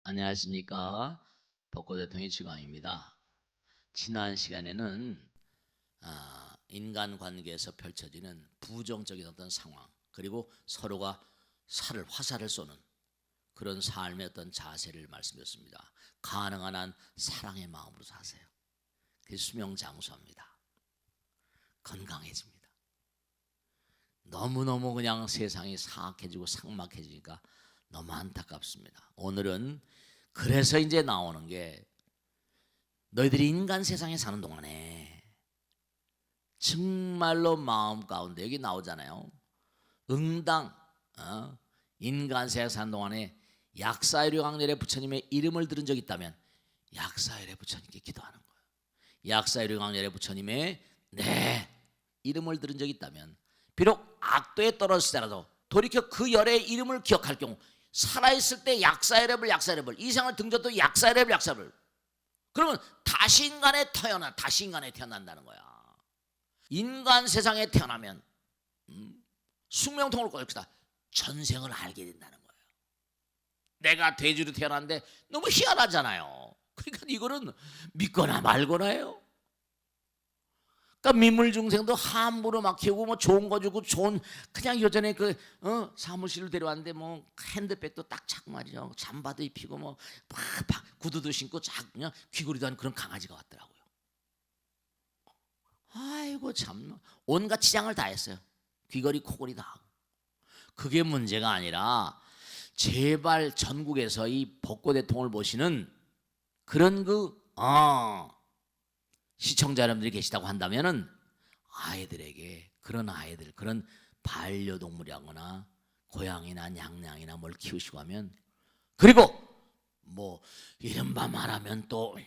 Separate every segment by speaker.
Speaker 1: 안녕하십니까. 벚꽃대통령 지광입니다. 지난 시간에는 인간관계에서 펼쳐지는 부정적인 어떤 상황, 그리고 서로가 화살을 쏘는 그런 삶의 어떤 자세를 말씀드렸습니다. 가능한 한 사랑의 마음으로 사세요. 그게 수명장수합니다. 건강해집니다. 너무너무 그냥 세상이 사악해지고 삭막해지니까 너무 안타깝습니다. 오늘은 그래서 이제 나오는 게, 너희들이 인간 세상에 사는 동안에 정말로 마음 가운데 여기 나오잖아요. 응당 인간 세상 사는 동안에 약사유리강렬의 부처님의 이름을 들은 적이 있다면 약사유리 부처님께 기도하는 거예요. 약사유리강렬의 부처님의 이름을 들은 적이 있다면 비록 악도에 떨어졌을지라도 돌이켜 그 열의 이름을 기억할 경우, 살아있을 때 약사유리를 이 생을 등져도 약사유리를 그러면 다시 인간에 태어난다는 거야. 인간 세상에 태어나면 숙명통을 꽂을거다 전생을 알게 된다는 거예요. 내가 돼지로 태어났는데 너무 희한하잖아요. 그러니까 이거는 믿거나 말거나예요. 그러니까 민물중생도 함부로 막 키우고 뭐 좋은 거 주고 그냥 예전에 사무실을 데려왔는데 뭐 핸드백도 딱 차고 말이죠. 잠바도 입히고 뭐 구두도 신고 그냥 귀걸이도 하는 그런 강아지가 왔더라고요. 아이고 참 온갖 치장을 다 했어요. 귀걸이 코걸이 다 하고. 그게 문제가 아니라 제발 전국에서 이 벚꽃대통을 보시는 그런 시청자 여러분들이 계시다고 한다면은 그런 반려동물이라거나 고양이나 냥냥이나 뭘 키우시고 하면, 그리고 뭐 이른바 말하면 또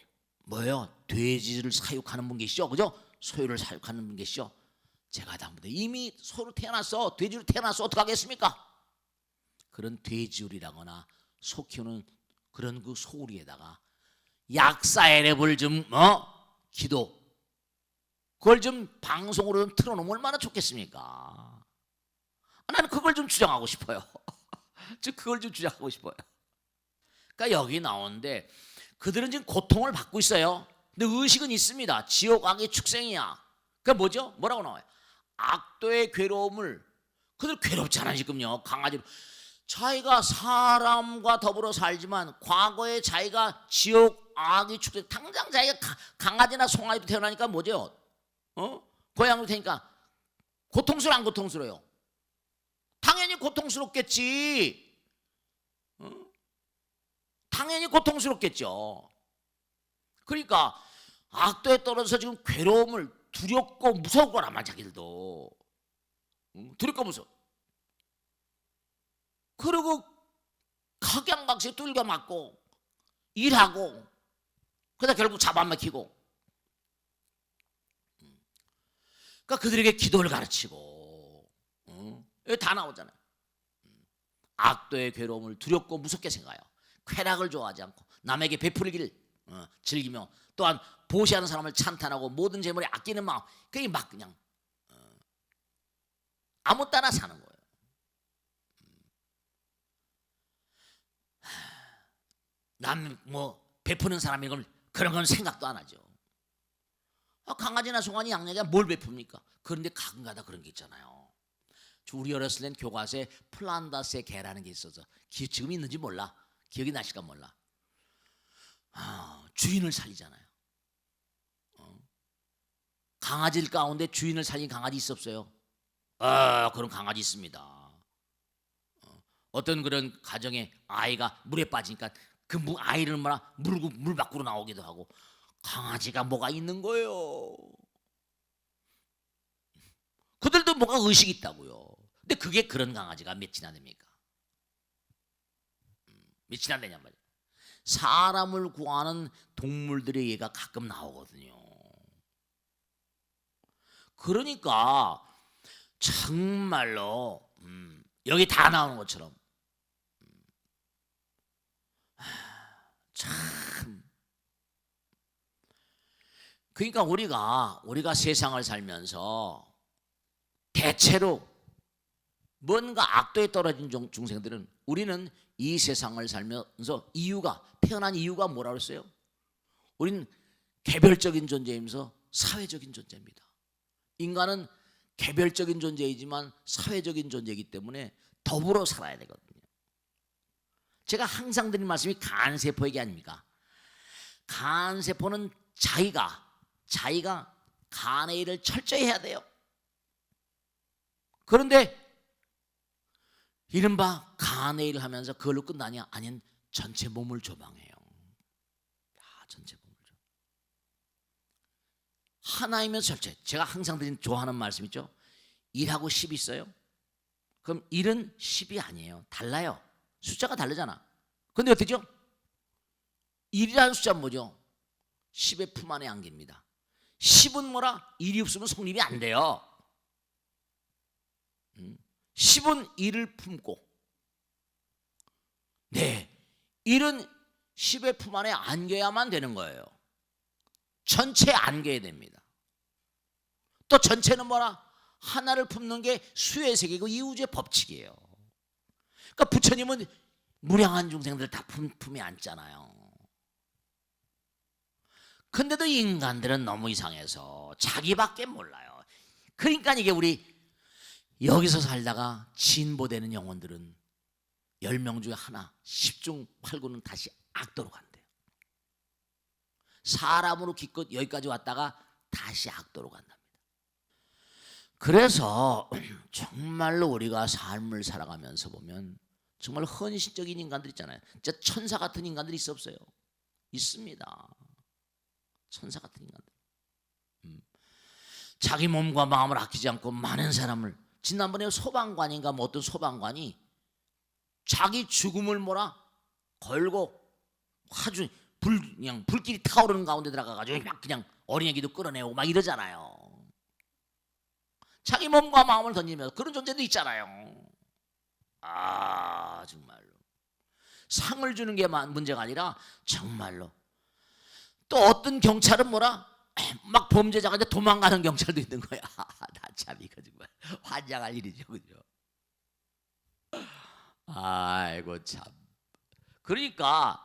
Speaker 1: 돼지를 사육하는 분 계시죠, 그죠? 소유를 사육하는 분 계시죠. 제가 당부대 이미 소로 태어났어, 돼지로 태어났어, 어떡하겠습니까? 그런 돼지우리라거나 소 키우는 그런 소우리에다가 약사에랩을 좀 기도, 그걸 좀 방송으로 좀 틀어놓으면 얼마나 좋겠습니까? 나는 그걸 좀 주장하고 싶어요. 그걸 좀 주장하고 싶어요. 그러니까 여기 나오는데 그들은 지금 고통을 받고 있어요. 근데 의식은 있습니다. 지옥 악의 축생이야. 그러니까 뭐죠? 뭐라고 나와요? 악도의 괴로움을, 그들 괴롭잖아요 지금요. 강아지로 자기가 사람과 더불어 살지만 과거에 자기가 지옥 악의 축생, 당장 자기가 강아지나 송아지로 태어나니까 뭐죠? 고양이로 태니까 고통스러워 안 고통스러워요? 당연히 고통스럽겠지. 당연히 고통스럽겠죠. 그러니까 악도에 떨어져서 지금 괴로움을 두렵고 무서울 거란 말이야. 자기들도 두렵고 무서워. 그리고 각양각색 뚫겨 맞고 일하고 그러다 결국 잡아먹히고. 그러니까 그들에게 기도를 가르치고 여기 다 나오잖아요. 악도의 괴로움을 두렵고 무섭게 생각해요. 쾌락을 좋아하지 않고 남에게 베풀기를 즐기며, 또한 보시하는 사람을 찬탄하고 모든 재물에 아끼는 마음, 그게 막 그냥 아무 따나 사는 거예요. 남 베푸는 사람이 그런 건 생각도 안 하죠. 강아지나 송아지 양양이가 뭘 베풉니까? 그런데 가끔가다 그런 게 있잖아요. 우리 어렸을 땐 교과서에 플란다스의 개라는 게 있어서 지금 있는지 몰라. 기억이 나실까 몰라. 주인을 살리잖아요. 강아지들 가운데 주인을 살린 강아지 있었어요? 그런 강아지 있습니다. 어떤 그런 가정에 아이가 물에 빠지니까 그 아이를 물고 물 밖으로 나오기도 하고. 강아지가 뭐가 있는 거예요? 그들도 뭐가 의식이 있다고요. 근데 그게 그런 강아지가 몇이나 됩니까? 몇이나 되냔 말이에요. 사람을 구하는 동물들의 예가 가끔 나오거든요. 그러니까 정말로 여기 다 나오는 것처럼 참, 그러니까 우리가 세상을 살면서 대체로 뭔가 악도에 떨어진 중생들은 우리는 이 세상을 살면서 태어난 이유가 뭐라고 했어요? 우린 개별적인 존재이면서 사회적인 존재입니다. 인간은 개별적인 존재이지만 사회적인 존재이기 때문에 더불어 살아야 되거든요. 제가 항상 드린 말씀이 간세포 얘기 아닙니까? 간세포는 자기가 간의 일을 철저히 해야 돼요. 그런데 이른바 간의 일을 하면서 그걸로 끝나냐? 아닌 전체 몸을 조망해요. 전체 몸을 조망. 하나이면 철저해. 제가 항상 좋아하는 말씀 있죠? 1하고 10이 있어요. 그럼 1은 10이 아니에요. 달라요. 숫자가 다르잖아. 근데 어떻게죠? 1이라는 숫자는 뭐죠? 10의 품 안에 안깁니다. 10은 뭐라? 1이 없으면 성립이 안 돼요. 10은 1을 품고, 1은 10의 품 안에 안겨야만 되는 거예요. 전체에 안겨야 됩니다. 또 전체는 뭐라? 하나를 품는 게 수의 세계고 이 우주의 법칙이에요. 그러니까 부처님은 무량한 중생들 다 품에 안잖아요. 근데도 인간들은 너무 이상해서 자기밖에 몰라요. 그러니까 이게 우리 여기서 살다가 진보되는 영혼들은 10명 중에 하나, 10중 8구는 다시 악도로 간대요. 사람으로 기껏 여기까지 왔다가 다시 악도로 간답니다. 그래서 정말로 우리가 삶을 살아가면서 보면 정말 헌신적인 인간들 있잖아요. 진짜 천사 같은 인간들이 있어 없어요? 있습니다. 천사 같은 인간들. 자기 몸과 마음을 아끼지 않고 많은 사람을, 지난번에 소방관인가 뭐 어떤 소방관이 자기 죽음을 걸고 화주 그냥 불길이 타오르는 가운데 들어가가지고 그냥 어린애기도 끌어내고 막 이러잖아요. 자기 몸과 마음을 던지면서 그런 존재도 있잖아요. 정말로 상을 주는 게 문제가 아니라 정말로 또 어떤 경찰은 막 범죄자가 이제 도망가는 경찰도 있는 거야. 나 참 이거 정말 환장할 일이죠, 그죠? 아이고 참. 그러니까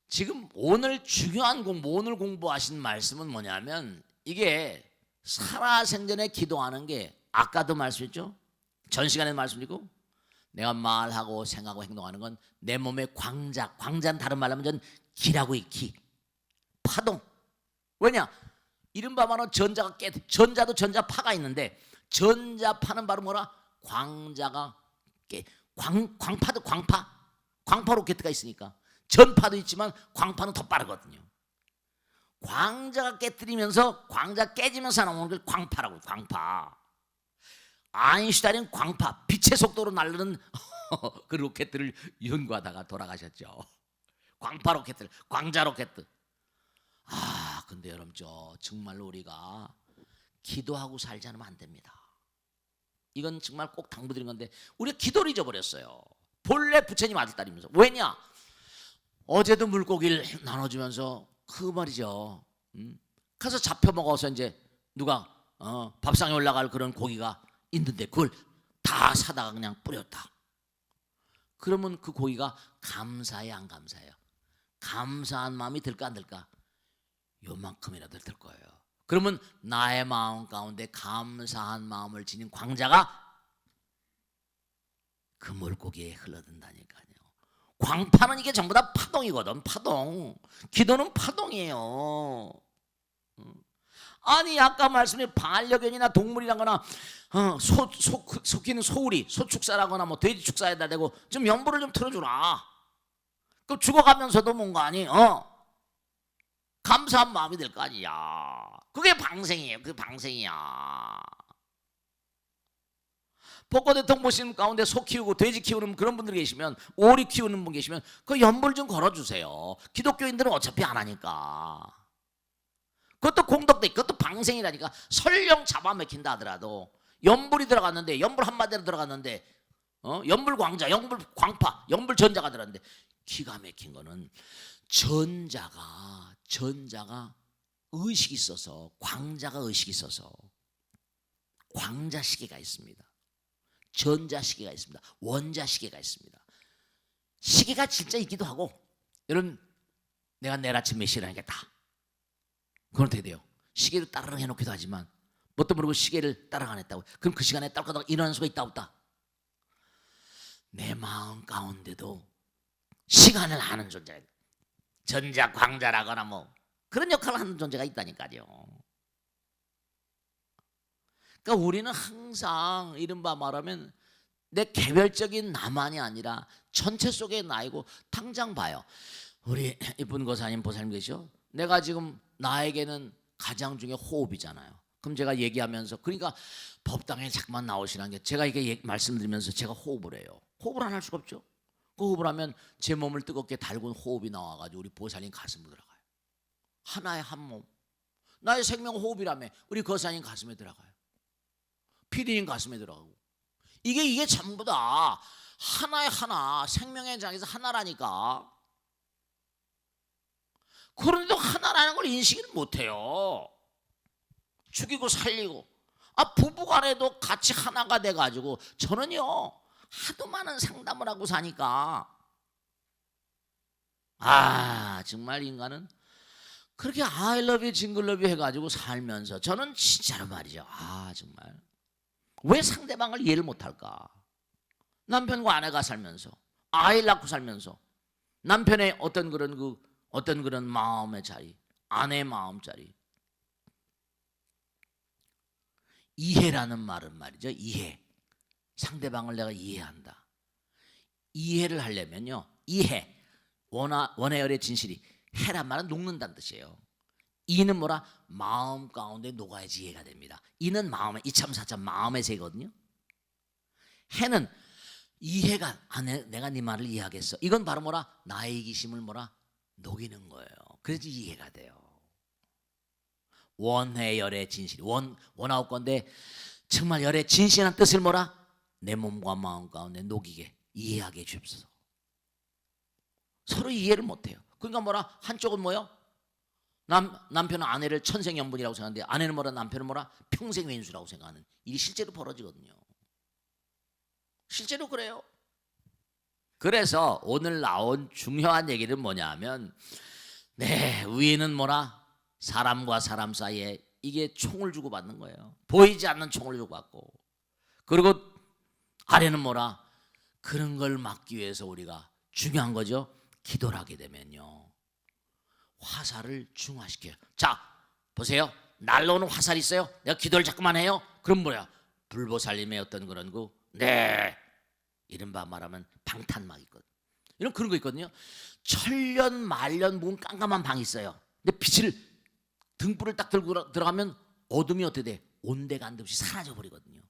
Speaker 1: 지금 오늘 중요한 오늘 공부하신 말씀은 뭐냐면 이게 살아생전에 기도하는 게 아까도 말씀했죠. 전 시간에 말씀드리고 내가 말하고 생각하고 행동하는 건 내 몸의 광자는 다른 말로 하면 기라고 기, 파동. 왜냐? 이른바 말하는 전자도 전자파가 있는데 전자파는 바로 광자가 광파도 광파 로켓가 있으니까 전파도 있지만 광파는 더 빠르거든요. 광자가 깨뜨리면서 광자 깨지면서 나오는 걸 광파라고. 광파. 아인슈타인은 광파, 빛의 속도로 날르는 그 로켓들을 연구하다가 돌아가셨죠. 광파 로켓들, 광자 로켓. 근데 여러분 정말로 우리가 기도하고 살지 않으면 안 됩니다. 이건 정말 꼭 당부드린 건데 우리가 기도를 잊어버렸어요. 본래 부처님 아들딸이면서. 왜냐? 어제도 물고기를 나눠주면서 그 말이죠. 가서 잡혀 먹어서 이제 누가 밥상에 올라갈 그런 고기가 있는데 그걸 다 사다가 그냥 뿌렸다. 그러면 그 고기가 감사해 안 감사해요? 감사한 마음이 들까 안 들까? 요만큼이라도 들 거예요. 그러면 나의 마음 가운데 감사한 마음을 지닌 광자가 그 물고기에 흘러든다니까요. 광파는 이게 전부 다 파동이거든. 파동. 기도는 파동이에요. 아니 아까 말씀드린 반려견이나 동물이라거나 속히는 소우리, 소축사라거나 뭐 돼지 축사에다 대고 좀 연불을 좀 틀어주라. 그 죽어가면서도 뭔가 아니 감사한 마음이 될 거 아니야. 그게 방생이에요. 그게 방생이야. 복고대통 보시는 가운데 소 키우고 돼지 키우는 그런 분들 계시면, 오리 키우는 분 계시면 그 연불 좀 걸어주세요. 기독교인들은 어차피 안 하니까. 그것도 공덕대, 그것도 방생이라니까. 설령 잡아먹힌다 하더라도 연불이 들어갔는데, 연불 한마디로 들어갔는데 연불 광자, 연불 광파, 연불 전자가 들어갔는데 기가 막힌 거는 전자가 의식이 있어서, 광자가 의식이 있어서 광자 시계가 있습니다. 전자 시계가 있습니다. 원자 시계가 있습니다. 시계가 진짜 있기도 하고, 여러분 내가 내일 아침 몇 시에 일어나겠다, 그건 어떻게 돼요? 시계를 따르릉 해놓기도 하지만 뭣도 모르고 시계를 따르릉 안 했다고, 그럼 그 시간에 딸깍딸깍 일어나는 수가 있다 없다? 내 마음 가운데도 시간을 아는 존재, 전자 광자라거나 뭐 그런 역할을 하는 존재가 있다니까요. 그러니까 우리는 항상 이른바 말하면 내 개별적인 나만이 아니라 전체 속의 나이고, 당장 봐요. 우리 이쁜 거사님 보살님 계시죠? 내가 지금 나에게는 가장 중요한 호흡이잖아요. 그럼 제가 얘기하면서, 그러니까 법당에 자꾸만 나오시라는 게, 제가 이게 말씀드리면서 제가 호흡을 해요. 호흡을 안 할 수가 없죠. 그 호흡을 하면 제 몸을 뜨겁게 달군 호흡이 나와가지고 우리 보살님 가슴으로 들어가요. 하나의 한 몸, 나의 생명 호흡이라며 우리 거사님 가슴에 들어가요. 피디님 가슴에 들어가고, 이게 전부 다 하나의 하나, 생명의 장에서 하나라니까. 그런데도 하나라는 걸 인식을 못해요. 죽이고 살리고, 부부간에도 같이 하나가 돼가지고, 저는요 하도 많은 상담을 하고 사니까, 정말 인간은 그렇게 I love you, jingle love you 해가지고 살면서, 저는 진짜로 말이죠, 정말 왜 상대방을 이해를 못할까? 남편과 아내가 살면서, 아이를 낳고 살면서, 남편의 어떤 그런 마음의 자리, 아내의 마음 자리, 이해라는 말은 말이죠, 이해. 상대방을 내가 이해한다. 이해를 하려면요, 이해, 원해열의 진실이, 해란 말은 녹는다는 뜻이에요. 이는 뭐라? 마음 가운데 녹아야지 이해가 됩니다. 이는 마음의, 이참사참 마음의 세거든요. 해는 이해가, 내가 네 말을 이해하겠어, 이건 바로 뭐라? 나의 이기심을 뭐라? 녹이는 거예요. 그래야지 이해가 돼요. 원해열의 진실, 원아웃 건데 정말 열의 진실한 뜻을 뭐라? 내 몸과 마음 가운데 녹이게, 이해하게 해주옵소서. 서로 이해를 못해요. 그러니까 뭐라? 한쪽은 뭐요? 남편은 아내를 천생연분이라고 생각하는데, 아내는 뭐라? 남편은 뭐라? 평생 왼수라고 생각하는 일이 실제로 벌어지거든요. 실제로 그래요. 그래서 오늘 나온 중요한 얘기는 뭐냐 하면, 위에는 뭐라? 사람과 사람 사이에 이게 총을 주고받는 거예요. 보이지 않는 총을 주고받고, 그리고 아래는 뭐라? 그런 걸 막기 위해서 우리가 중요한 거죠. 기도를 하게 되면요, 화살을 중화시켜요. 자, 보세요. 날라오는 화살이 있어요. 내가 기도를 자꾸만 해요. 그럼 뭐야? 불보살님의 어떤 그런 이른바 말하면 방탄막 있거든. 이런 그런 거 있거든요. 천년 만년 묵은 깜깜한 방이 있어요. 근데 빛을, 등불을 딱 들고 들어가면 어둠이 어떻게 돼? 온데간데 없이 사라져 버리거든요.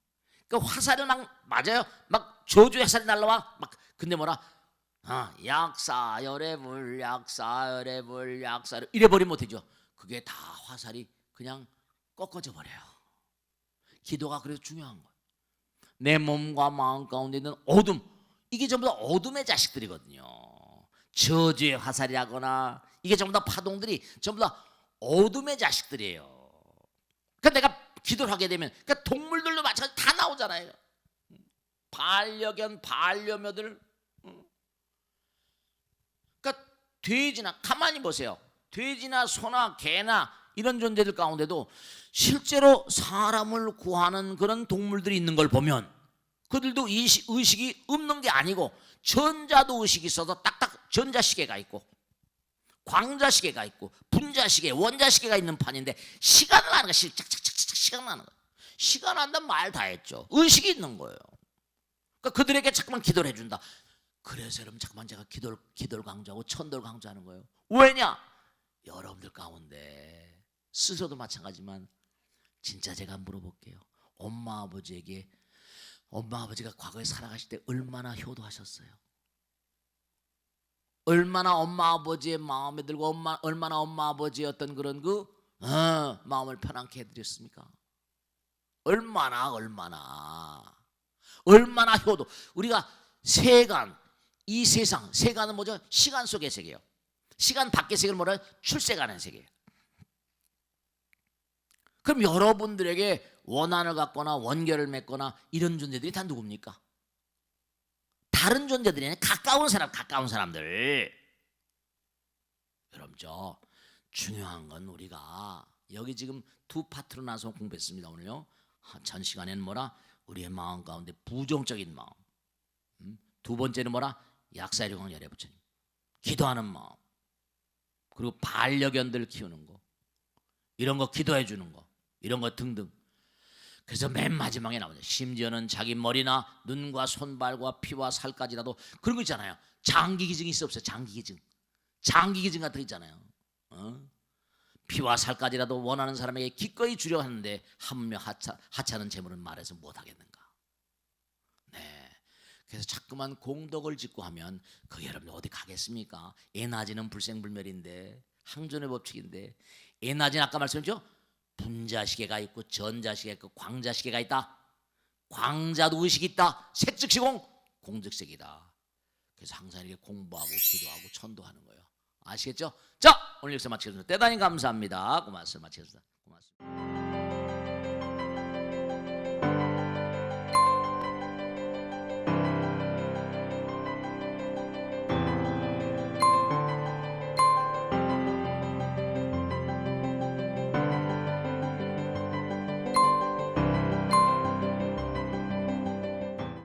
Speaker 1: 그러니까 화살은 맞아요. 막 저주 화살이 날라와. 근데 뭐라? 약사열의 불, 약사열의 불, 약사열, 이래 버리면 못되죠. 그게 다 화살이 그냥 꺾어져 버려요. 기도가 그래서 중요한 거예요. 내 몸과 마음 가운데 있는 어둠, 이게 전부 다 어둠의 자식들이거든요. 저주의 화살이라거나, 이게 전부 다 파동들이 전부 다 어둠의 자식들이에요. 그러니까 내가 기도를 하게 되면, 그러니까 동물들도 마찬가지 다 나오잖아요. 반려견, 반려묘들. 그러니까 돼지나, 가만히 보세요. 돼지나 소나 개나 이런 존재들 가운데도 실제로 사람을 구하는 그런 동물들이 있는 걸 보면, 그들도 의식이 없는 게 아니고, 전자도 의식이 있어서 딱딱 전자시계가 있고, 광자시계가 있고, 분자시계, 원자시계가 있는 판인데, 시간을 아는 거야. 시간을 아는 거야. 시간 안다면 말 다 했죠. 의식이 있는 거예요. 그러니까 그들에게 자꾸만 기도를 해준다. 그래서 여러분, 자꾸만 제가 기도를 강조하고 천도를 강조하는 거예요. 왜냐? 여러분들 가운데 스스로도 마찬가지지만, 진짜 제가 물어볼게요. 엄마 아버지가 과거에 살아가실 때 얼마나 효도하셨어요? 얼마나 엄마 아버지의 마음에 들고, 얼마나 엄마 아버지의 어떤 그런 마음을 편안케 해드렸습니까? 얼마나 효도. 우리가 세간, 이 세상, 세간은 뭐죠? 시간 속의 세계예요. 시간 밖의 세계를 뭐라 해요? 출세간의 세계예요. 그럼 여러분들에게 원한을 갖거나 원결을 맺거나 이런 존재들이 다 누굽니까? 다 다른 존재들이 아니라 가까운 사람들. 여러분 저 중요한 건 우리가 여기 지금 두 파트로 나눠서 공부했습니다. 오늘요. 전 시간에는 뭐라? 우리의 마음 가운데 부정적인 마음. 두 번째는 뭐라? 약사의 광야의 부처님. 기도하는 마음. 그리고 반려견들 키우는 거. 이런 거 기도해 주는 거. 이런 거 등등. 그래서 맨 마지막에 나오죠. 심지어는 자기 머리나 눈과 손발과 피와 살까지라도 그런 거 있잖아요. 장기 기증이 있어 없어요? 장기 기증 같은 거 있잖아요. 피와 살까지라도 원하는 사람에게 기꺼이 주려 하는데 하물며 하찮은 재물은 말해서 못하겠는가. 네. 그래서 자꾸만 공덕을 짓고 하면 그 여러분 어디 가겠습니까? 에나지는 불생불멸인데 항존의 법칙인데 에나지는 아까 말씀드렸죠? 분자시계가 있고 전자시계가 있고 광자시계가 있다. 광자도 의식이 있다. 색즉시공 공즉색이다. 그래서 항상 이렇게 공부하고 기도하고 천도하는 거예요. 아시겠죠? 자, 오늘 여기서 마치겠습니다. 대단히 감사합니다. 그 말씀 마치겠습니다. 고맙습니다.